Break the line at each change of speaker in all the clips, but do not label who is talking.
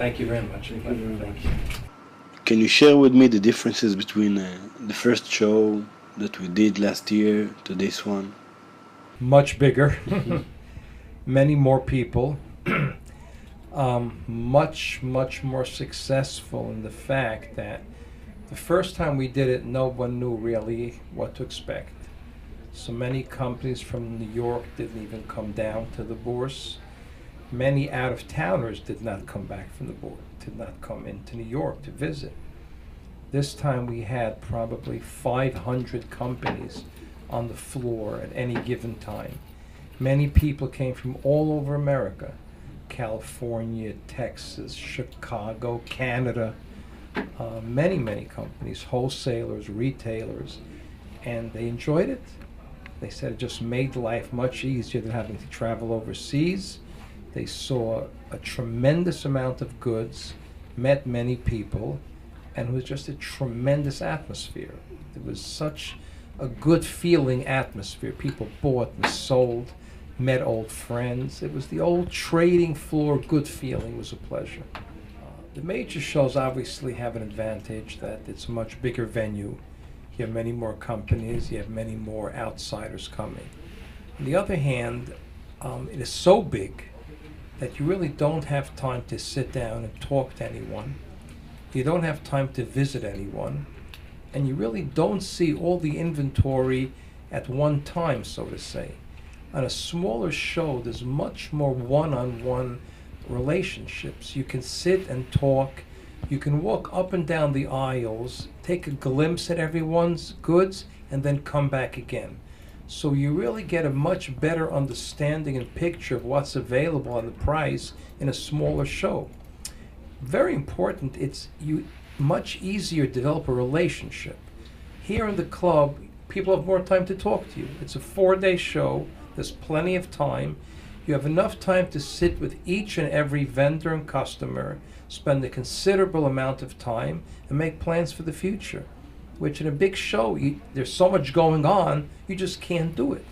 Thank you very much.
Thank you very much.
Can you share with me the differences between the first show that we did last year to this one?
Much bigger, many more people, much more successful in the fact that the first time we did it, no one knew really what to expect. So many companies from New York didn't even come down to the bourse. Many out-of-towners did not come back from the board, did not come into New York to visit. This time we had probably 500 companies on the floor at any given time. Many people came from all over America, California, Texas, Chicago, Canada, many companies, wholesalers, retailers, and they enjoyed it. They said it just made life much easier than having to travel overseas. They saw a tremendous amount of goods, met many people, and it was just a tremendous atmosphere. It was such a good feeling atmosphere. People bought and sold, met old friends. It was the old trading floor good feeling. It was a pleasure. The major shows obviously have an advantage that it's a much bigger venue. You have many more companies, you have many more outsiders coming. On the other hand, it is so big that you really don't have time to sit down and talk to anyone. You don't have time to visit anyone. And you really don't see all the inventory at one time, so to say. On a smaller show, there's much more one-on-one relationships. You can sit and talk. You can walk up and down the aisles, take a glimpse at everyone's goods, and then come back again. So you really get a much better understanding and picture of what's available and the price in a smaller show. Very important, it's much easier to develop a relationship. Here in the club, people have more time to talk to you. It's a 4-day show. There's plenty of time. You have enough time to sit with each and every vendor and customer, spend a considerable amount of time, and make plans for the future, which in a big show, there's so much going on, you just can't do it.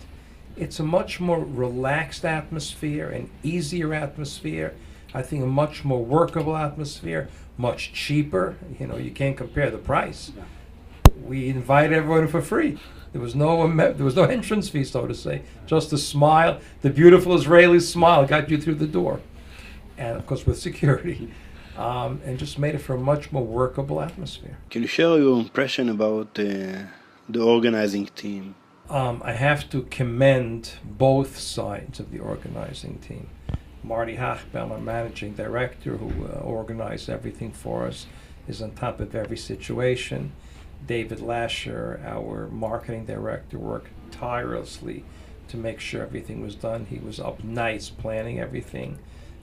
It's a much more relaxed atmosphere, an easier atmosphere, I think a much more workable atmosphere, much cheaper. You know, you can't compare the price. We invited everyone for free. There was no entrance fee, so to say. Just a smile, the beautiful Israeli smile got you through the door, and of course with security, and just made it for a much more workable atmosphere.
Can you share your impression about the organizing team?
I have to commend both sides of the organizing team. Marty Hachbaum, our managing director, who organized everything for us, is on top of every situation. David Lasher, our marketing director, worked tirelessly to make sure everything was done. He was up nights planning everything.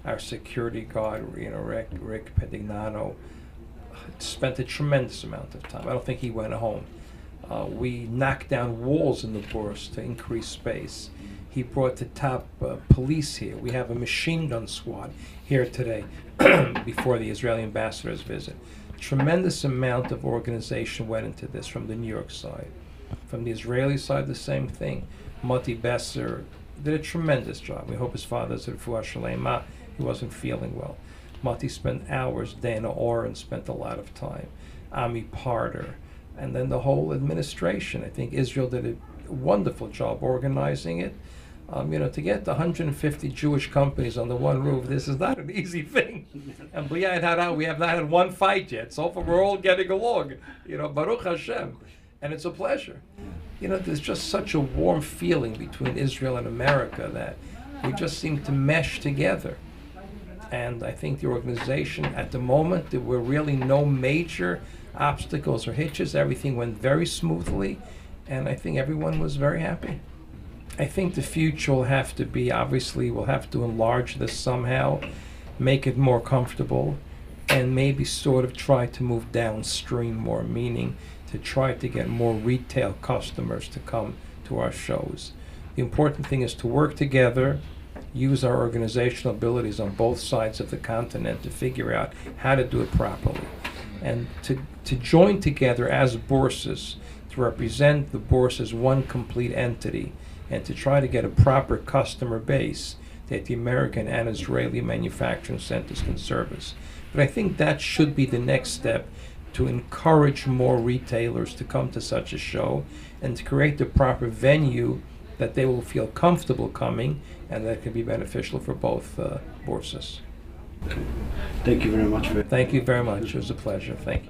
Our security guard, Rick Pedignano, spent a tremendous amount of time. I don't think he went home. We knocked down walls in the bourse to increase space. He brought the top police here. We have a machine gun squad here today before the Israeli ambassador's visit. Tremendous amount of organization went into this from the New York side. From the Israeli side, the same thing. Moti Besser did a tremendous job. We hope his father's at Refuah Shalema. He wasn't feeling well. Moti spent hours. Dana Oren spent a lot of time. Ami Parter. And then the whole administration. I think Israel did a wonderful job organizing it. To get the 150 Jewish companies under one roof, this is not an easy thing. And we have not had one fight yet. So far, we're all getting along. Baruch Hashem. And it's a pleasure. There's just such a warm feeling between Israel and America that we just seem to mesh together. And I think the organization, at the moment, there were really no major obstacles or hitches. Everything went very smoothly. And I think everyone was very happy. I think the future will have to be, obviously, we'll have to enlarge this somehow, make it more comfortable, and maybe sort of try to move downstream more, meaning to try to get more retail customers to come to our shows. The important thing is to work together, use our organizational abilities on both sides of the continent to figure out how to do it properly, and to join together as bourses, to represent the bourse as one complete entity, and to try to get a proper customer base that the American and Israeli manufacturing centers can service. But I think that should be the next step, to encourage more retailers to come to such a show and to create the proper venue that they will feel comfortable coming and that can be beneficial for both bourses.
Thank you very much.
Thank you very much. It was a pleasure. Thank you.